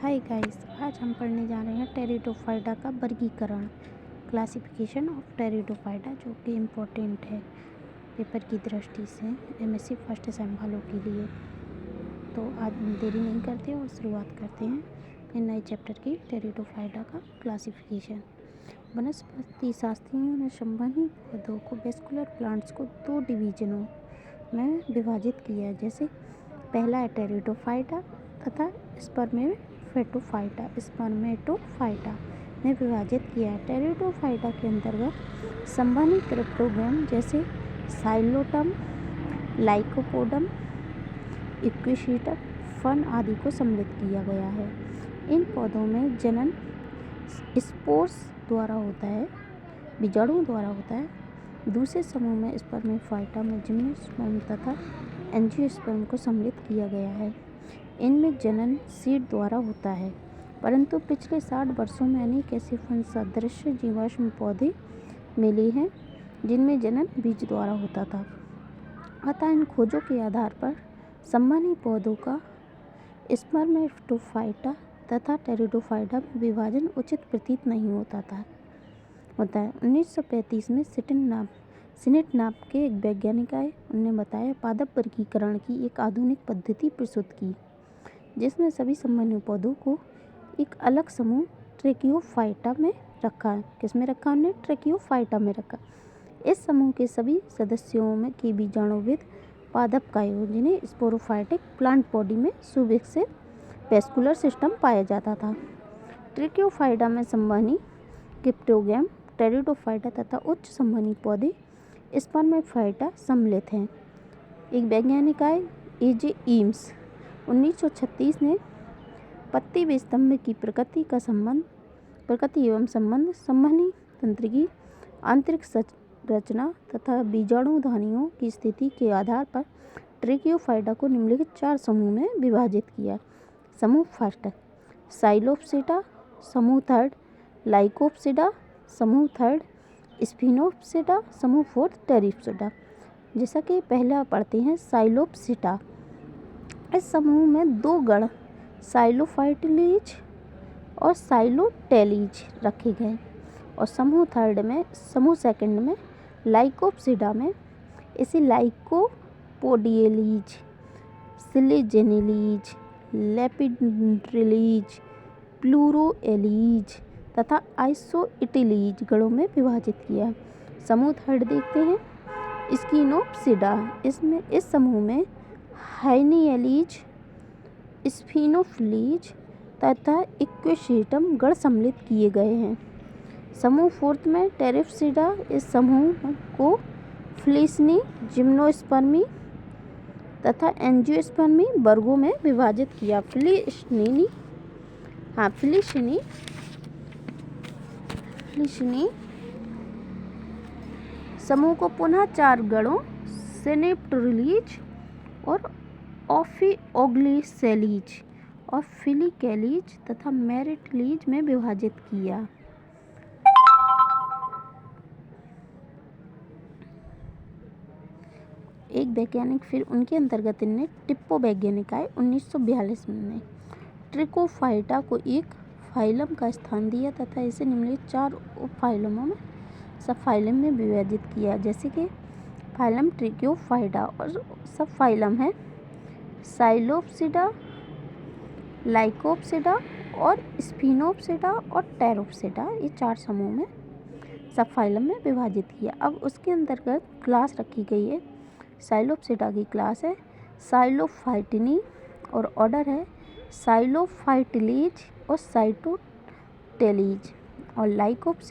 Hi guys, आज हम पढ़ने जा रहे हैं टेरिडोफाइटा का वर्गीकरण, क्लासिफिकेशन ऑफ टेरिडोफाइटा, जो कि इम्पोर्टेंट है पेपर की दृष्टि से एमएससी फर्स्ट सेम वालों के लिए। तो आज हम देरी नहीं करते और शुरुआत करते हैं इन नए चैप्टर की टेरिडोफाइटा का क्लासिफिकेशन। वनस्पति शास्त्रियों ने संबंधित पौधों को वेस्कुलर प्लांट्स को 2 डिवीजनों में विभाजित किया है, जैसे पहला है टेरिडोफाइटा तथा स्पर्मेटोफाइटा में विभाजित किया है। टेरिडोफाइटा के अंतर्गत संबंधित क्रिप्टोगैम जैसे साइलोटम, लाइकोपोडम, इक्विसेटम, फर्न आदि को सम्मिलित किया गया है। इन पौधों में जनन स्पोर्स द्वारा होता है, बीजाणुओं द्वारा होता है। दूसरे समूह में स्पर्मेफाइटा में जिम्नोस्पर्म तथा एंजियोस्पर्म को सम्मिलित किया गया है। इनमें जनन सीड द्वारा होता है, परंतु पिछले 60 वर्षों में अनेक ऐसे फन सदृश जीवाश्म पौधे मिले हैं जिनमें जनन बीज द्वारा होता था। अतः इन खोजों के आधार पर संबंधित पौधों का स्पर्मेटोफाइटा तथा टेरिडोफाइटा में विभाजन उचित प्रतीत नहीं होता है। 1935 में सिनेट नाम के एक वैज्ञानिक आए। उन्होंने बताया पादप वर्गीकरण की एक आधुनिक पद्धति प्रस्तुत की, जिसमें सभी संबंधित पौधों को एक अलग समूह ट्रैकियोफाइटा में रखा है। किसमें रखा? उन्होंने ट्रैकियोफाइटा में रखा। इस समूह के सभी सदस्यों में के बीजाणुविद पादप का योग, जिन्हें स्पोरोफाइटिक प्लांट बॉडी में सुविकसित वेस्कुलर सिस्टम पाया जाता था। ट्रैकियोफाइटा में संबंधी क्रिप्टोगैम टेरिडोफाइटा तथा उच्च संबंधी पौधे स्पर्मेफाइटा सम्मिलित हैं। एक वैज्ञानिक आए, ए.जे. एम्स, 1936 ने पत्ती स्तंभ की प्रकृति एवं संबंध, संवहनी तंत्र की आंतरिक संरचना तथा बीजाणुधानियों की स्थिति के आधार पर ट्रैकियोफाइटा को निम्नलिखित 4 समूह में विभाजित किया। समूह फर्स्ट साइलोप्सिडा, समूह थर्ड लाइकोप्सिडा, समूह थर्ड स्फिनोप्सिडा, समूह फोर्थ टेरिप्सिडा। जैसा कि पहला पढ़ते हैं साइलोप्सिडा। इस समूह में 2 गण साइलोफाइटिलीज और साइलोटेलीज रखे गए और समूह सेकंड में लाइकोप्सिडा में इसे लाइकोपोडियलीज, सिलिजेनिलीज, लेपिड्रिलीज, प्लूरोएलीज तथा आइसोइटिलीज गणों में विभाजित किया। समूह थर्ड देखते हैं स्किनोप्सिडा। इस समूह में हाइनियलीज, स्फिनोफिलीज तथा इक्विसेटम गण सम्मिलित किए गए हैं। समूह फोर्थ में टेरिप्सिडा। इस समूह को फ्लिसनी, जिम्नोस्पर्मी तथा एंजियोस्पर्मी वर्गों में विभाजित किया। फ्लिसनी समूह को पुनः 4 गणों सिनेप्टोरीलीज और ऑफिओग्लिसेलीज और फिलिकेलीज तथा मेरिटलीज में विभाजित किया। एक वैज्ञानिक फिर उनके अंतर्गत इनने टिप्पो वैज्ञानिक आए 1942 में ट्रिकोफाइटा को एक फाइलम का स्थान दिया तथा इसे निम्नलिखित 4 उपफाइलमों में सब फाइलम में विभाजित किया, जैसे कि फाइलम ट्रिकोफाइटा और सब फाइलम है साइलोप्सिडा, लाइकोप्सिडा और स्फिनोप्सिडा और टेरोप्सिडा। ये 4 समूह में सब फाइलम में विभाजित किया। अब उसके अंतर्गत क्लास रखी गई है। साइलोप्सिडा की क्लास है साइलोफाइटिनी और ऑर्डर है साइलोफाइटिलीज और साइटोटेलीज और